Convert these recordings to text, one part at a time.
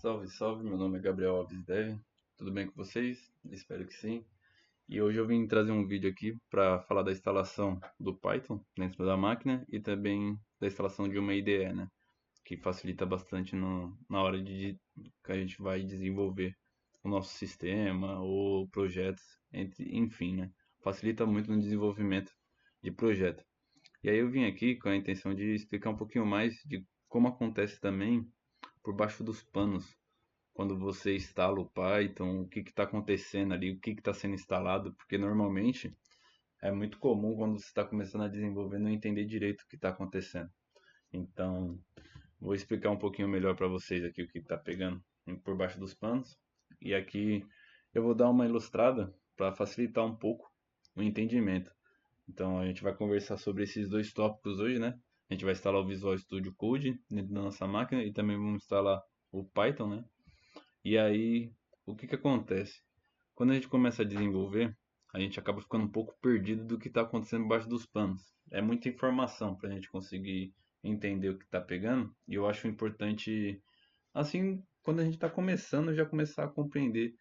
Salve, salve, meu nome é Gabriel Alves Dev, tudo bem com vocês? Espero que sim. E hoje eu vim trazer um vídeo aqui para falar da instalação do Python dentro da máquina e também da instalação de uma IDE, né? Que facilita bastante na hora que a gente vai desenvolver o nosso sistema ou projetos, enfim, né? Facilita muito no desenvolvimento de projeto. E aí eu vim aqui com a intenção de explicar um pouquinho mais de como acontece também por baixo dos panos quando você instala o Python, o que está acontecendo ali, o que está sendo instalado, porque normalmente é muito comum quando você está começando a desenvolver não entender direito o que está acontecendo. Então, vou explicar um pouquinho melhor para vocês aqui o que está pegando por baixo dos panos. E aqui eu vou dar uma ilustrada para facilitar um pouco o entendimento. Então, a gente vai conversar sobre esses dois tópicos hoje, né? A gente vai instalar o Visual Studio Code dentro da nossa máquina e também vamos instalar o Python, né? E aí, o que que acontece? Quando a gente começa a desenvolver, a gente acaba ficando um pouco perdido do que está acontecendo embaixo dos panos. É muita informação para a gente conseguir entender o que está pegando, e eu acho importante, assim, quando a gente está começando, já começar a compreender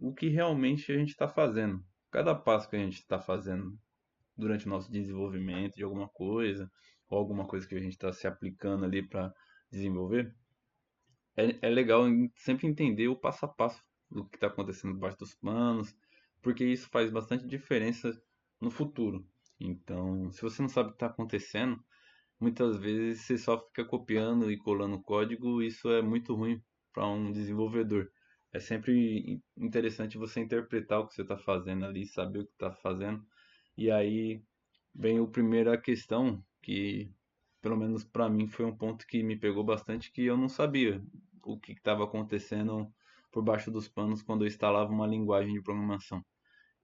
o que realmente a gente está fazendo. Cada passo que a gente está fazendo durante o nosso desenvolvimento de alguma coisa, ou alguma coisa que a gente está se aplicando ali para desenvolver, é legal sempre entender o passo a passo do que está acontecendo debaixo dos panos, porque isso faz bastante diferença no futuro. Então, se você não sabe o que está acontecendo, muitas vezes você só fica copiando e colando código, e isso é muito ruim para um desenvolvedor. É sempre interessante você interpretar o que você está fazendo ali, saber o que está fazendo, e aí vem a primeira questão que, pelo menos para mim, foi um ponto que me pegou bastante, que eu não sabia o que estava acontecendo por baixo dos panos quando eu instalava uma linguagem de programação.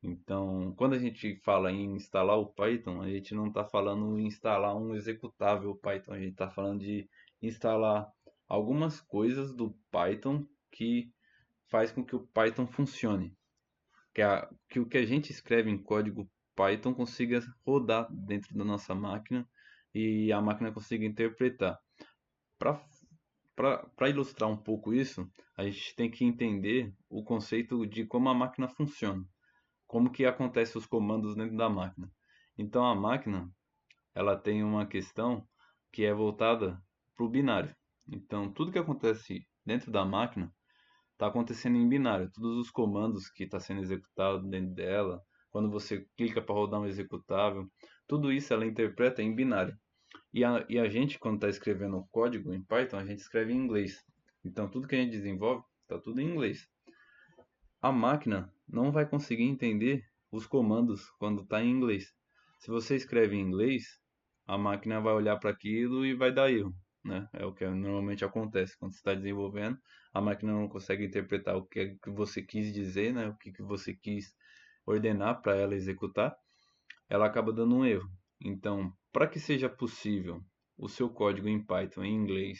Então, quando a gente fala em instalar o Python, a gente não está falando em instalar um executável Python, a gente está falando de instalar algumas coisas do Python que faz com que o Python funcione, que o que a gente escreve em código Python consiga rodar dentro da nossa máquina e a máquina consiga interpretar. Para ilustrar um pouco isso, a gente tem que entender o conceito de como a máquina funciona, como que acontecem os comandos dentro da máquina. Então a máquina, ela tem uma questão que é voltada para o binário. Então tudo que acontece dentro da máquina está acontecendo em binário. Todos os comandos que está sendo executado dentro dela, quando você clica para rodar um executável, tudo isso ela interpreta em binário. E a gente, quando está escrevendo código em Python, a gente escreve em inglês. Então tudo que a gente desenvolve está tudo em inglês. A máquina não vai conseguir entender os comandos quando está em inglês. Se você escreve em inglês, a máquina vai olhar para aquilo e vai dar erro, né? É o que normalmente acontece quando você está desenvolvendo. A máquina não consegue interpretar o que é que você quis dizer, né? O que que você quis ordenar para ela executar. Ela acaba dando um erro. Então, para que seja possível o seu código em Python em inglês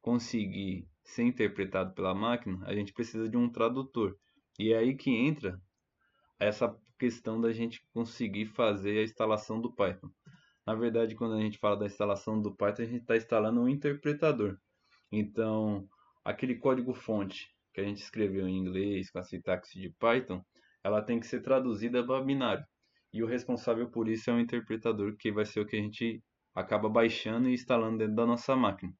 conseguir ser interpretado pela máquina, a gente precisa de um tradutor. E é aí que entra essa questão da gente conseguir fazer a instalação do Python. Na verdade, quando a gente fala da instalação do Python, a gente está instalando um interpretador. Então, aquele código-fonte que a gente escreveu em inglês com a sintaxe de Python, ela tem que ser traduzida para binário. E o responsável por isso é o interpretador, que vai ser o que a gente acaba baixando e instalando dentro da nossa máquina.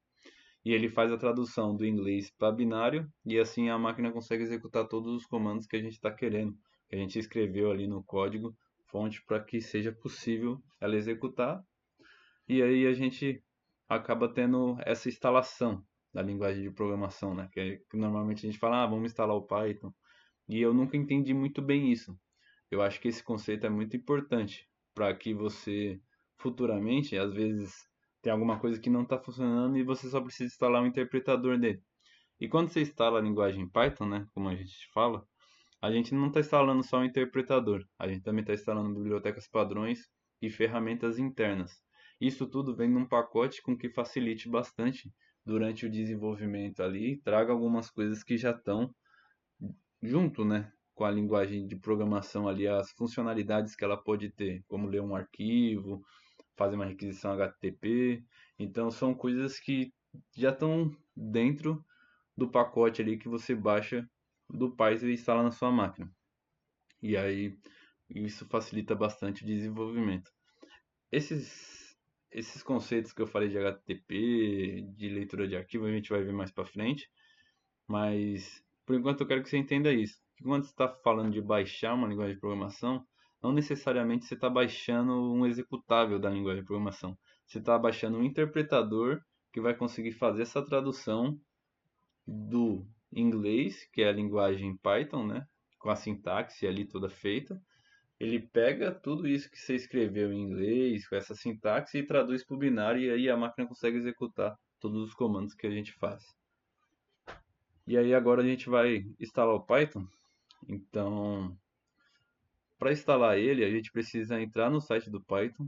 E ele faz a tradução do inglês para binário e assim a máquina consegue executar todos os comandos que a gente está querendo, que a gente escreveu ali no código fonte para que seja possível ela executar. E aí a gente acaba tendo essa instalação da linguagem de programação, né? Que normalmente a gente fala, vamos instalar o Python. E eu nunca entendi muito bem isso. Eu acho que esse conceito é muito importante para que você futuramente, às vezes, tem alguma coisa que não está funcionando e você só precisa instalar um interpretador dele. E quando você instala a linguagem Python, né, como a gente fala, a gente não está instalando só um interpretador, a gente também está instalando bibliotecas padrões e ferramentas internas. Isso tudo vem num pacote com que facilite bastante durante o desenvolvimento ali e traga algumas coisas que já estão junto, né, com a linguagem de programação ali, as funcionalidades que ela pode ter, como ler um arquivo, fazer uma requisição HTTP. Então são coisas que já estão dentro do pacote ali que você baixa do Python e instala na sua máquina. E aí isso facilita bastante o desenvolvimento. Esses conceitos que eu falei de HTTP, de leitura de arquivo, a gente vai ver mais para frente, mas por enquanto eu quero que você entenda isso. Que quando você está falando de baixar uma linguagem de programação, não necessariamente você está baixando um executável da linguagem de programação. Você está baixando um interpretador que vai conseguir fazer essa tradução do inglês, que é a linguagem Python, né? Com a sintaxe ali toda feita. Ele pega tudo isso que você escreveu em inglês, com essa sintaxe, e traduz para o binário, e aí a máquina consegue executar todos os comandos que a gente faz. E aí agora a gente vai instalar o Python. Então, para instalar ele, a gente precisa entrar no site do Python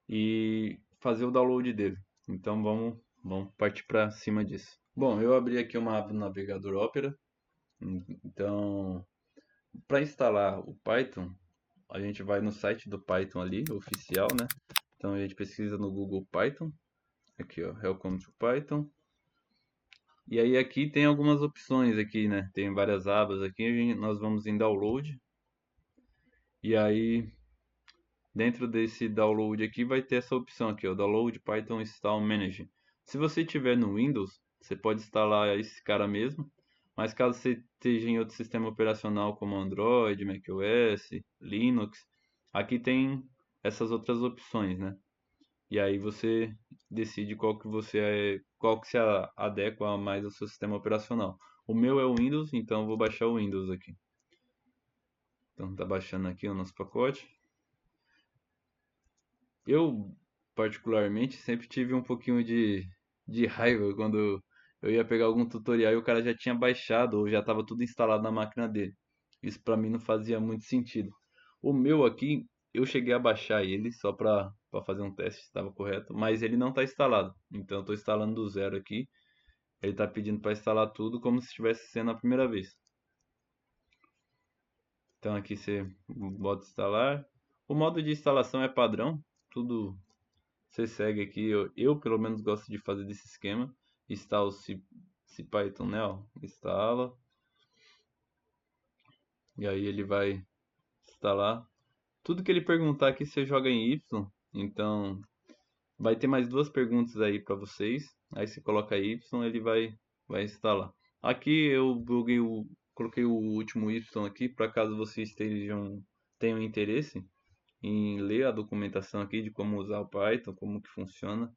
e fazer o download dele. Então vamos partir para cima disso. Bom, eu abri aqui uma aba no navegador Opera. Então, para instalar o Python, a gente vai no site do Python ali, oficial, né? Então a gente pesquisa no Google Python. Aqui, ó, Welcome to Python. E aí aqui tem algumas opções aqui, né? Tem várias abas aqui, nós vamos em download. E aí dentro desse download aqui vai ter essa opção aqui, ó, Download Python Install Manager. Se você tiver no Windows, você pode instalar esse cara mesmo, mas caso você esteja em outro sistema operacional como Android, macOS, Linux, aqui tem essas outras opções, né? E aí você decide qual que se adequa mais ao seu sistema operacional. O meu é o Windows, então eu vou baixar o Windows aqui. Então tá baixando aqui o nosso pacote. Eu, particularmente, sempre tive um pouquinho de raiva quando eu ia pegar algum tutorial e o cara já tinha baixado ou já estava tudo instalado na máquina dele. Isso para mim não fazia muito sentido. O meu aqui, eu cheguei a baixar ele só para fazer um teste se estava correto, mas ele não está instalado. Então eu estou instalando do zero aqui. Ele está pedindo para instalar tudo como se estivesse sendo a primeira vez. Então aqui você bota instalar. O modo de instalação é padrão, tudo você segue aqui. Eu pelo menos gosto de fazer desse esquema. Instala o CPython, né? Ó, instala. E aí ele vai instalar. Tudo que ele perguntar aqui você joga em Y. Então vai ter mais duas perguntas aí para vocês. Aí você coloca Y, ele vai instalar. Aqui eu coloquei o último Y aqui para caso vocês tenham interesse em ler a documentação aqui de como usar o Python, como que funciona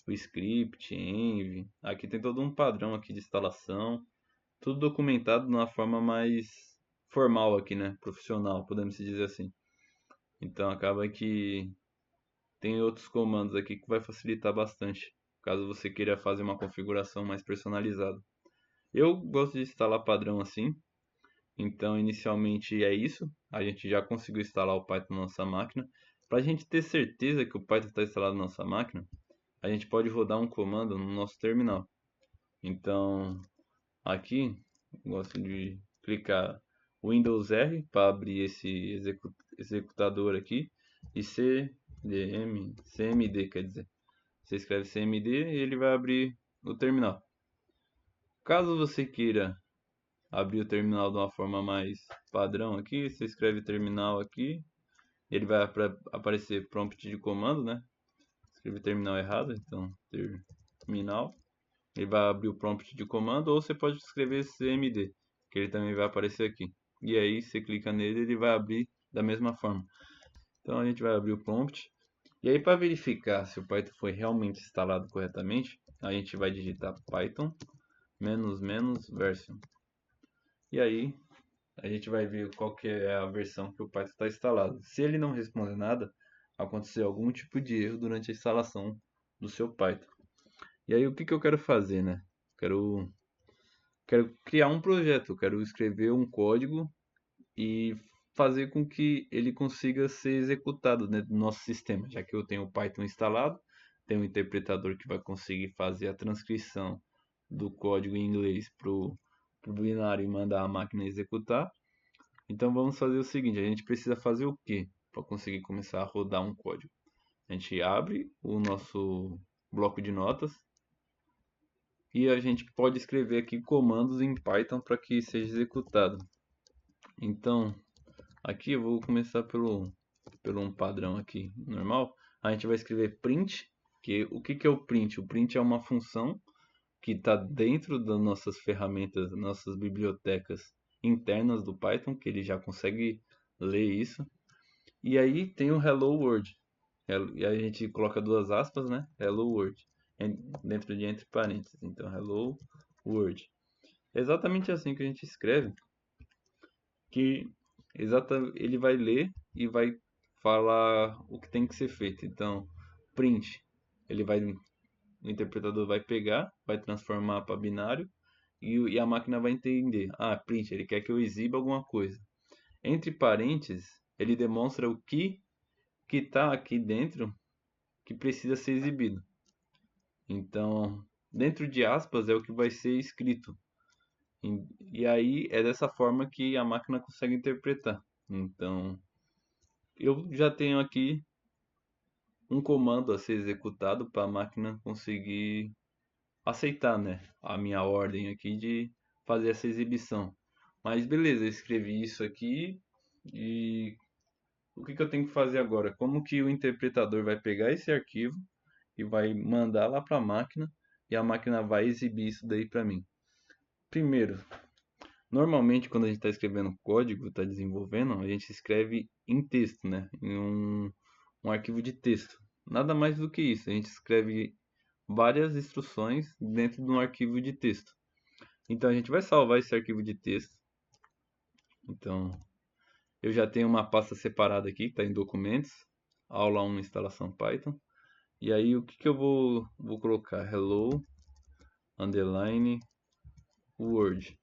o script, env. Aqui tem todo um padrão aqui de instalação, tudo documentado de uma forma mais formal aqui, né? Profissional, podemos dizer assim. Então acaba que tem outros comandos aqui que vai facilitar bastante, caso você queira fazer uma configuração mais personalizada. Eu gosto de instalar padrão assim, então inicialmente é isso. A gente já conseguiu instalar o Python na nossa máquina. Para a gente ter certeza que o Python está instalado na nossa máquina, a gente pode rodar um comando no nosso terminal. Então, aqui, eu gosto de clicar Windows R para abrir esse executador aqui e CMD, quer dizer. Você escreve CMD e ele vai abrir o terminal. Caso você queira abrir o terminal de uma forma mais padrão aqui, você escreve terminal aqui, ele vai aparecer prompt de comando, né? Escrevi terminal errado, então terminal. Ele vai abrir o prompt de comando, ou você pode escrever cmd, que ele também vai aparecer aqui. E aí você clica nele, ele vai abrir da mesma forma. Então a gente vai abrir o prompt. E aí para verificar se o Python foi realmente instalado corretamente, a gente vai digitar Python --version. E aí a gente vai ver qual que é a versão que o Python está instalado. Se ele não responder nada, aconteceu algum tipo de erro durante a instalação do seu Python. E aí o que eu quero fazer, né? Quero criar um projeto, quero escrever um código e fazer com que ele consiga ser executado dentro do nosso sistema, já que eu tenho o Python instalado, tenho um interpretador que vai conseguir fazer a transcrição do código em inglês para o binário e mandar a máquina executar. Então vamos fazer o seguinte, a gente precisa fazer o que para conseguir começar a rodar um código? A gente abre o nosso bloco de notas, e a gente pode escrever aqui comandos em Python para que seja executado. Então, aqui eu vou começar pelo um padrão aqui normal. A gente vai escrever print, que o que é o print? O print é uma função que está dentro das nossas ferramentas, nossas bibliotecas internas do Python, que ele já consegue ler isso. E aí tem o Hello World. E aí a gente coloca duas aspas, né? Hello World. Dentro de entre parênteses. Então, Hello World. É exatamente assim que a gente escreve. Que ele vai ler e vai falar o que tem que ser feito. Então, print. O interpretador vai pegar, vai transformar para binário e a máquina vai entender. Ah, print, ele quer que eu exiba alguma coisa. Entre parênteses, ele demonstra o que está aqui dentro que precisa ser exibido. Então, dentro de aspas é o que vai ser escrito. E aí é dessa forma que a máquina consegue interpretar. Então, eu já tenho aqui um comando a ser executado para a máquina conseguir aceitar, né, a minha ordem aqui de fazer essa exibição. Mas beleza, eu escrevi isso aqui e o que eu tenho que fazer agora? Como que o interpretador vai pegar esse arquivo e vai mandar lá para a máquina e a máquina vai exibir isso daí para mim? Primeiro, normalmente quando a gente está escrevendo código, está desenvolvendo, a gente escreve em texto, né? Em um arquivo de texto. Nada mais do que isso. A gente escreve várias instruções dentro de um arquivo de texto. Então a gente vai salvar esse arquivo de texto. Então eu já tenho uma pasta separada aqui, que está em documentos, aula 1 instalação Python. E aí o que eu vou colocar? Hello underline Word.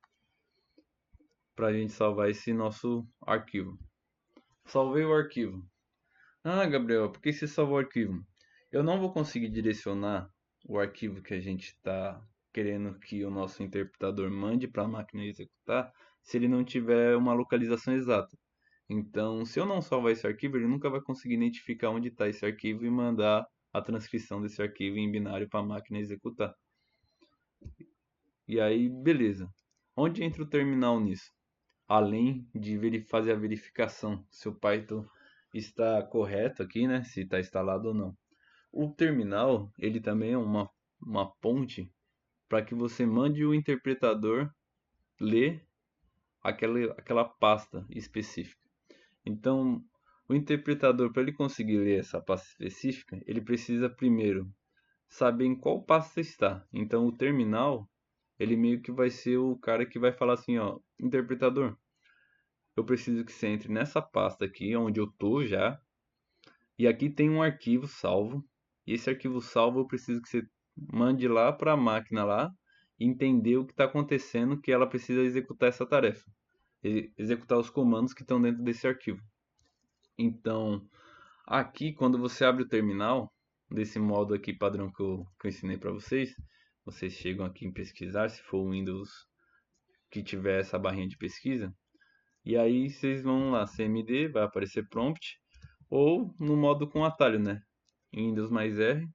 Para a gente salvar esse nosso arquivo. Salvei o arquivo. Ah, Gabriel, por que você salvou o arquivo? Eu não vou conseguir direcionar o arquivo que a gente está querendo que o nosso interpretador mande para a máquina executar se ele não tiver uma localização exata. Então, se eu não salvar esse arquivo, ele nunca vai conseguir identificar onde está esse arquivo e mandar a transcrição desse arquivo em binário para a máquina executar. E aí, beleza. Onde entra o terminal nisso? Além de fazer a verificação se o Python está correto aqui, né? Se está instalado ou não. O terminal, ele também é uma ponte para que você mande o interpretador ler aquela pasta específica. Então, o interpretador, para ele conseguir ler essa pasta específica, ele precisa primeiro saber em qual pasta está. Então, o terminal, ele meio que vai ser o cara que vai falar assim, ó, interpretador, eu preciso que você entre nessa pasta aqui, onde eu tô já, e aqui tem um arquivo salvo. E esse arquivo salvo eu preciso que você mande lá para a máquina lá e entender o que está acontecendo, que ela precisa executar essa tarefa. Executar os comandos que estão dentro desse arquivo. Então, aqui quando você abre o terminal, desse modo aqui padrão que eu ensinei para vocês, vocês chegam aqui em pesquisar, se for o Windows que tiver essa barrinha de pesquisa, e aí vocês vão lá, CMD, vai aparecer prompt, ou no modo com atalho, né? Em Windows mais R,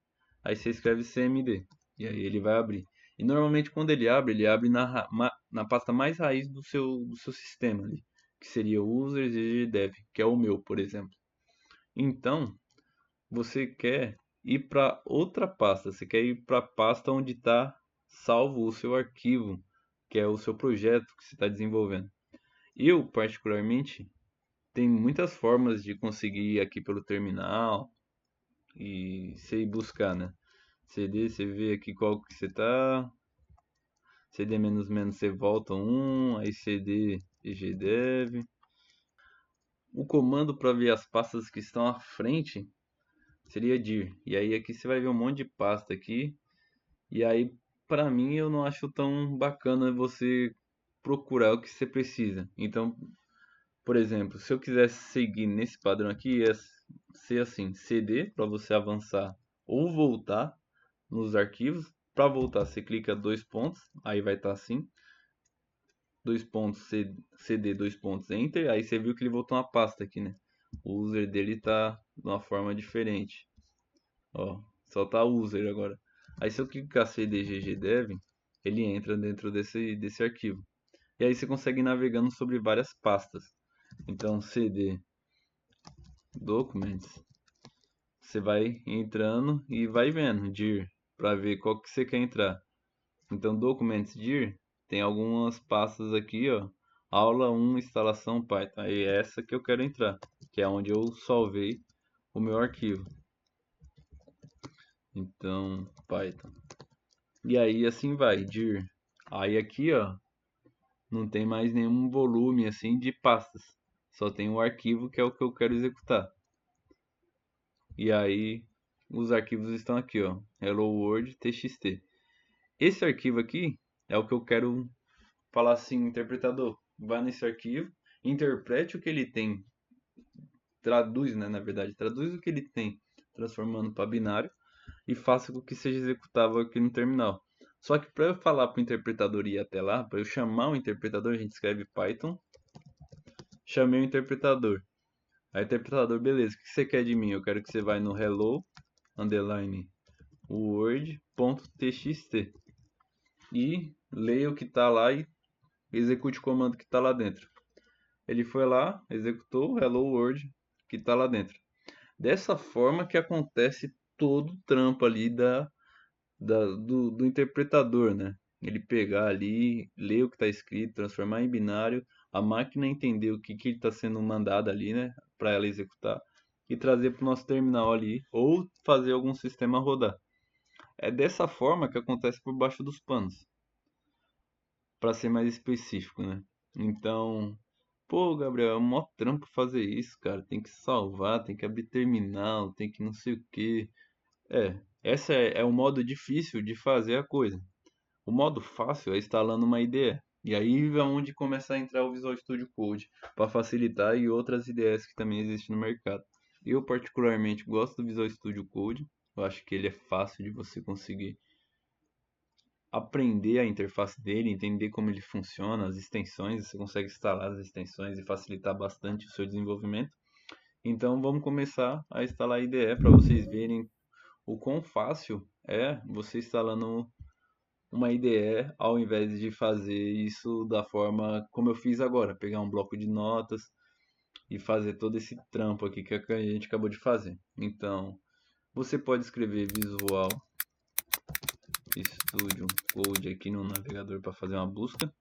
aí você escreve CMD, e aí ele vai abrir. E normalmente quando ele abre na pasta mais raiz do seu sistema ali, que seria users e dev, que é o meu, por exemplo. Então, você quer ir para outra pasta, você quer ir para a pasta onde está salvo o seu arquivo, que é o seu projeto que você está desenvolvendo. Eu, particularmente, tenho muitas formas de conseguir ir aqui pelo terminal e você ir buscar, né? CD, você vê aqui qual que você tá. CD menos menos você volta um, aí CD egdev. O comando para ver as pastas que estão à frente seria dir. E aí aqui você vai ver um monte de pasta aqui. E aí, para mim, eu não acho tão bacana você procurar o que você precisa. Então, por exemplo, se eu quisesse seguir nesse padrão aqui, ia ser assim, CD para você avançar ou voltar nos arquivos. Para voltar, você clica dois pontos, aí vai estar assim, dois pontos CD, dois pontos Enter, aí você viu que ele voltou uma pasta aqui, né? O user dele tá de uma forma diferente. Ó, só tá user agora. Aí se eu clicar CD GGDev, ele entra dentro desse arquivo. E aí você consegue ir navegando sobre várias pastas. Então, CD Documents, você vai entrando e vai vendo dir para ver qual que você quer entrar. Então, Documents dir tem algumas pastas aqui, ó. Aula 1, instalação Python. Aí é essa que eu quero entrar, que é onde eu salvei o meu arquivo. Então, Python. E aí assim vai, dir. Aí aqui, ó, não tem mais nenhum volume assim de pastas. Só tem o arquivo que é o que eu quero executar. E aí os arquivos estão aqui, ó, Hello World TXT. Esse arquivo aqui é o que eu quero falar assim, interpretador, vá nesse arquivo, interprete o que ele tem, traduz, né, na verdade, traduz o que ele tem, transformando para binário e faça com que seja executável aqui no terminal. Só que para eu falar para o interpretador ir até lá, para eu chamar o interpretador, a gente escreve Python, chamei o interpretador. Aí o interpretador, beleza, o que você quer de mim? Eu quero que você vá no hello, underline, word.txt e leia o que está lá e execute o comando que está lá dentro. Ele foi lá, executou o hello world que está lá dentro. Dessa forma que acontece todo o trampo ali do interpretador, né? Ele pegar ali, ler o que está escrito, transformar em binário, a máquina entender o que está sendo mandado ali, né? Para ela executar e trazer para o nosso terminal ali ou fazer algum sistema rodar. É dessa forma que acontece por baixo dos panos, para ser mais específico, né? Então, pô, Gabriel, é um mó trampo fazer isso, cara. Tem que salvar, tem que abrir terminal, tem que não sei o que. Essa é o modo difícil de fazer a coisa. O modo fácil é instalando uma IDE. E aí é onde começa a entrar o Visual Studio Code para facilitar e outras IDEs que também existem no mercado. Eu particularmente gosto do Visual Studio Code. Eu acho que ele é fácil de você conseguir aprender a interface dele, entender como ele funciona, as extensões, você consegue instalar as extensões e facilitar bastante o seu desenvolvimento. Então vamos começar a instalar a IDE para vocês verem o quão fácil é você instalando uma IDE ao invés de fazer isso da forma como eu fiz agora, pegar um bloco de notas e fazer todo esse trampo aqui que a gente acabou de fazer. Então, você pode escrever Visual Studio Code aqui no navegador para fazer uma busca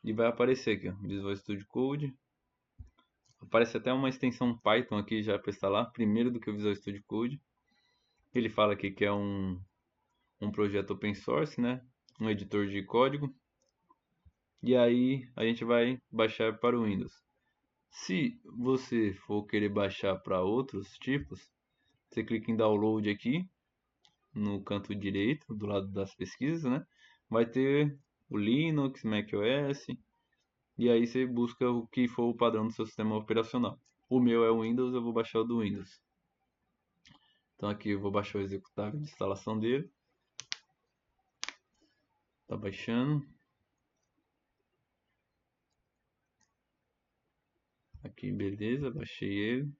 e vai aparecer aqui, ó, Visual Studio Code. Aparece até uma extensão Python aqui já para instalar, primeiro do que o Visual Studio Code. Ele fala aqui que é um projeto open source, né? Um editor de código. E aí a gente vai baixar para o Windows. Se você for querer baixar para outros tipos, você clica em download aqui no canto direito, do lado das pesquisas, né? Vai ter o Linux, macOS, e aí você busca o que for o padrão do seu sistema operacional. O meu é o Windows, eu vou baixar o do Windows. Então aqui eu vou baixar o executável de instalação dele. Tá baixando. Aqui, beleza, baixei ele.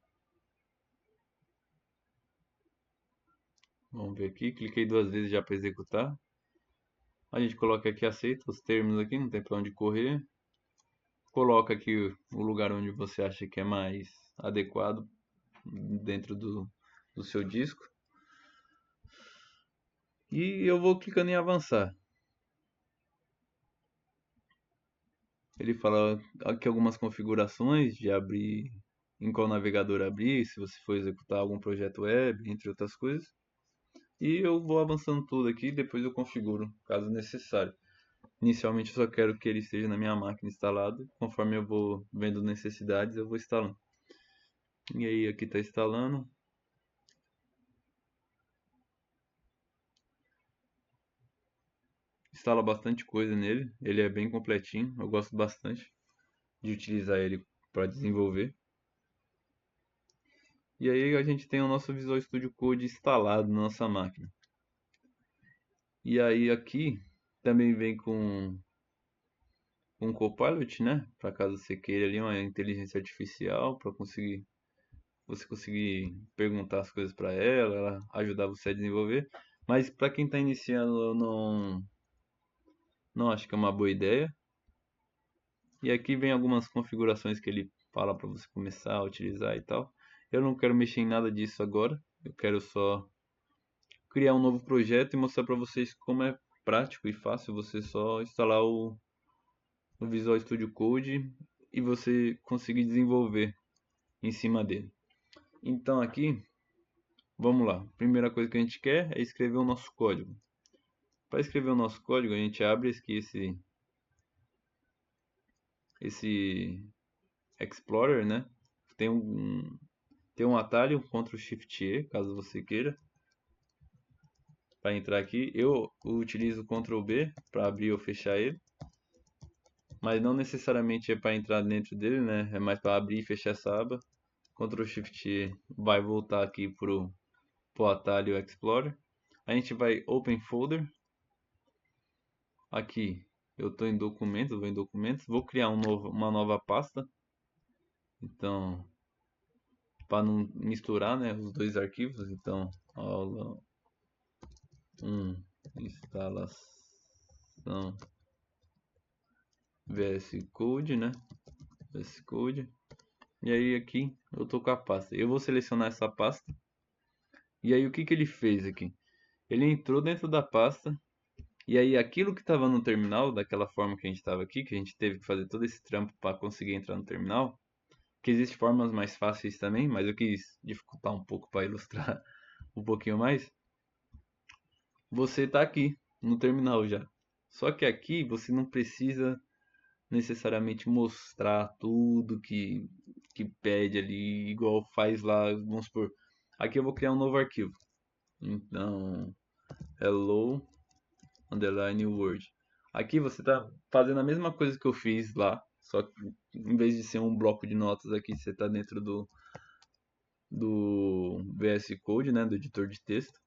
Vamos ver aqui, cliquei duas vezes já para executar. A gente coloca aqui aceita os termos aqui, não tem para onde correr. Coloca aqui o lugar onde você acha que é mais adequado dentro do seu disco. E eu vou clicando em avançar. Ele fala aqui algumas configurações de abrir, em qual navegador abrir, se você for executar algum projeto web, entre outras coisas. E eu vou avançando tudo aqui, depois eu configuro, caso necessário. Inicialmente eu só quero que ele esteja na minha máquina instalado, conforme eu vou vendo necessidades eu vou instalando. E aí aqui está instalando. Instala bastante coisa nele, ele é bem completinho, eu gosto bastante de utilizar ele para desenvolver. E aí a gente tem o nosso Visual Studio Code instalado na nossa máquina. E aí aqui também vem com um Copilot, né? Para caso você queira ali uma inteligência artificial para você conseguir perguntar as coisas para ela ajudar você a desenvolver. Mas para quem está iniciando, eu não acho que é uma boa ideia. E aqui vem algumas configurações que ele fala para você começar a utilizar e tal. Eu não quero mexer em nada disso agora. Eu quero só criar um novo projeto e mostrar para vocês como é prático e fácil você só instalar o Visual Studio Code e você conseguir desenvolver em cima dele. Então aqui, vamos lá. Primeira coisa que a gente quer é escrever o nosso código. Para escrever o nosso código, a gente abre aqui esse Explorer, né? Tem um atalho, Ctrl Shift E, caso você queira, para entrar aqui. Eu utilizo Ctrl B para abrir ou fechar ele, mas não necessariamente é para entrar dentro dele, né? É mais para abrir e fechar essa aba. Ctrl Shift E vai voltar aqui pro atalho Explorer. A gente vai Open Folder. Aqui eu estou em documentos, vou em documentos, vou criar uma nova pasta. Então, para não misturar, né, os dois arquivos, então aula 1, instalação VS Code, né? VS Code. E aí aqui eu tô com a pasta. Eu vou selecionar essa pasta. E aí o que que ele fez aqui? Ele entrou dentro da pasta. E aí aquilo que estava no terminal, daquela forma que a gente estava aqui, que a gente teve que fazer todo esse trampo para conseguir entrar no terminal, que existem formas mais fáceis também, mas eu quis dificultar um pouco para ilustrar um pouquinho mais. Você está aqui no terminal já. Só que aqui você não precisa necessariamente mostrar tudo que pede ali, igual faz lá, vamos supor. Aqui eu vou criar um novo arquivo. Então, hello underline word. Aqui você está fazendo a mesma coisa que eu fiz lá, só que em vez de ser um bloco de notas aqui, você está dentro do VS Code, né, do editor de texto.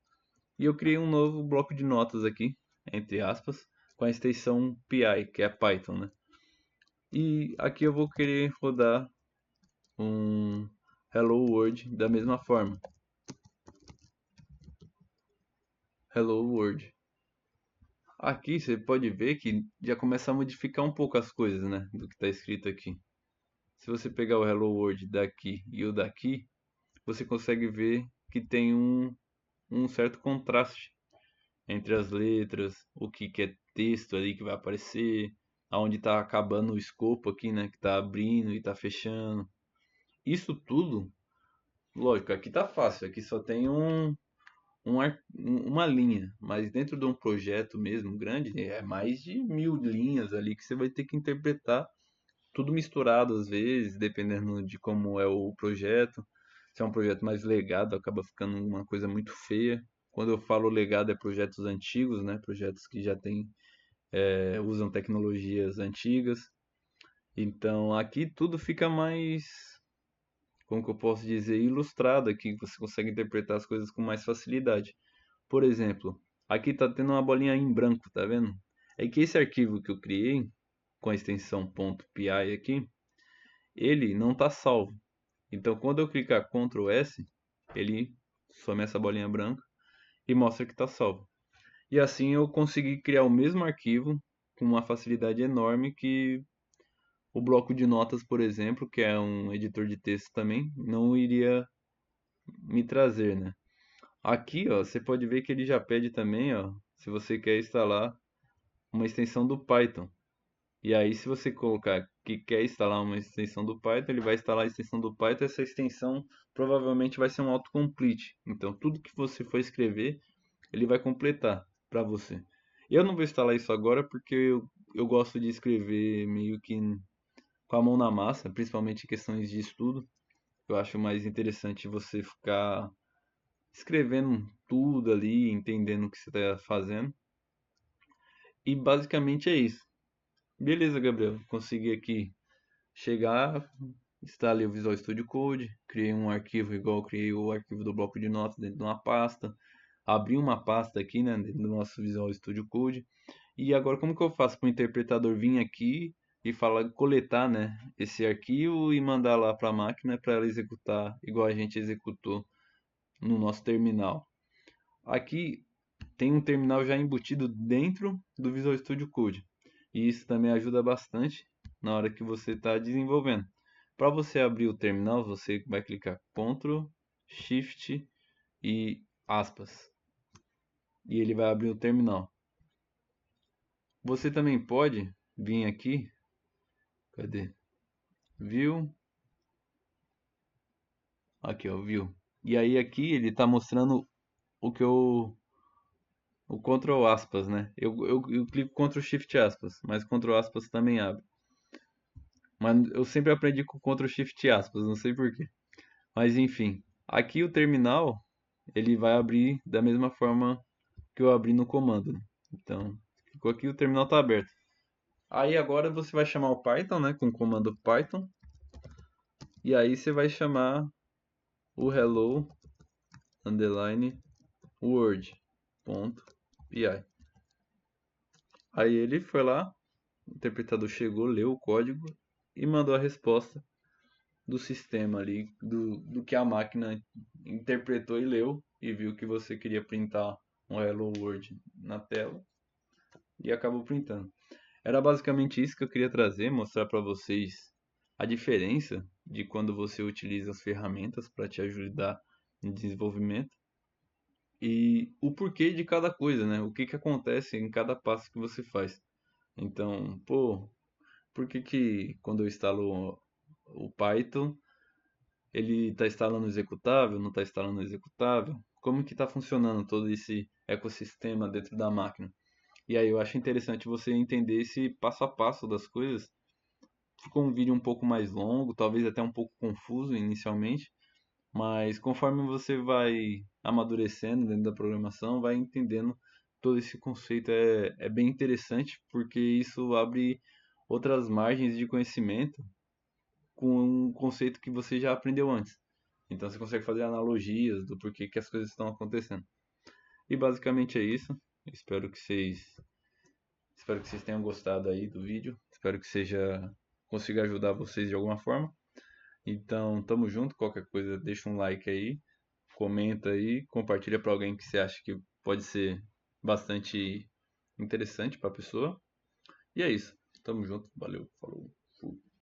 E eu criei um novo bloco de notas aqui, entre aspas, com a extensão PI, que é Python, né? E aqui eu vou querer rodar um Hello World da mesma forma. Hello World. Aqui você pode ver que já começa a modificar um pouco as coisas, né, do que está escrito aqui. Se você pegar o Hello World daqui e o daqui, você consegue ver que tem um certo contraste entre as letras, o que é texto ali que vai aparecer, aonde está acabando o escopo aqui, né, que está abrindo e está fechando. Isso tudo, lógico, aqui tá fácil, aqui só tem uma linha, mas dentro de um projeto mesmo grande, é mais de 1000 linhas ali que você vai ter que interpretar, tudo misturado às vezes, dependendo de como é o projeto. Se é um projeto mais legado, acaba ficando uma coisa muito feia. Quando eu falo legado, é projetos antigos, né? Projetos que já tem, usam tecnologias antigas. Então aqui tudo fica mais, como que eu posso dizer, ilustrado aqui, você consegue interpretar as coisas com mais facilidade. Por exemplo, aqui tá tendo uma bolinha em branco, tá vendo? É que esse arquivo que eu criei com a extensão .py aqui, ele não está salvo. Então, quando eu clicar Ctrl S, ele some essa bolinha branca e mostra que está salvo. E assim eu consegui criar o mesmo arquivo com uma facilidade enorme que o bloco de notas, por exemplo, que é um editor de texto também, não iria me trazer, né? Aqui, ó, você pode ver que ele já pede também, ó, se você quer instalar uma extensão do Python. E aí, se você colocar que quer instalar uma extensão do Python, ele vai instalar a extensão do Python. Essa extensão provavelmente vai ser um autocomplete. Então, tudo que você for escrever, ele vai completar para você. Eu não vou instalar isso agora porque eu gosto de escrever meio que com a mão na massa, principalmente em questões de estudo. Eu acho mais interessante você ficar escrevendo tudo ali, entendendo o que você está fazendo. E basicamente é isso. Beleza, Gabriel. Consegui aqui chegar, instalei o Visual Studio Code, criei um arquivo igual eu criei o arquivo do bloco de notas dentro de uma pasta, abri uma pasta aqui, né, dentro do nosso Visual Studio Code. E agora como que eu faço para o interpretador vir aqui e falar, coletar, né, esse arquivo e mandar lá para a máquina para ela executar igual a gente executou no nosso terminal. Aqui tem um terminal já embutido dentro do Visual Studio Code. E isso também ajuda bastante na hora que você está desenvolvendo. Para você abrir o terminal, você vai clicar Ctrl, Shift e aspas. E ele vai abrir o terminal. Você também pode vir aqui, cadê? View, aqui ó, View. E aí aqui ele está mostrando o que o Ctrl aspas, né? Eu clico Ctrl Shift aspas, mas Ctrl aspas também abre. Mas eu sempre aprendi com Ctrl Shift aspas, não sei porquê. Mas enfim, aqui o terminal ele vai abrir da mesma forma que eu abri no comando, né? Então, ficou aqui, o terminal está aberto. Aí agora você vai chamar o Python, né, com o comando Python. E aí você vai chamar o hello underline word.py. Aí ele foi lá, o interpretador chegou, leu o código e mandou a resposta do sistema ali, do que a máquina interpretou e leu e viu que você queria printar um Hello World na tela e acabou printando. Era basicamente isso que eu queria trazer, mostrar para vocês a diferença de quando você utiliza as ferramentas para te ajudar no desenvolvimento e o porquê de cada coisa, né? O que que acontece em cada passo que você faz. Então, pô, por que que quando eu instalo o Python ele está instalando o executável, não está instalando o executável? Como que está funcionando todo esse ecossistema dentro da máquina? E aí eu acho interessante você entender esse passo a passo das coisas. Ficou um vídeo um pouco mais longo, talvez até um pouco confuso inicialmente, mas conforme você vai amadurecendo dentro da programação, vai entendendo todo esse conceito. É bem interessante porque isso abre outras margens de conhecimento com um conceito que você já aprendeu antes. Então você consegue fazer analogias do porquê que as coisas estão acontecendo. E basicamente é isso. Espero que vocês tenham gostado aí do vídeo. Espero que consiga ajudar vocês de alguma forma. Então, tamo junto. Qualquer coisa, deixa um like aí, comenta aí, compartilha para alguém que você acha que pode ser bastante interessante para a pessoa. E é isso. Tamo junto. Valeu. Falou.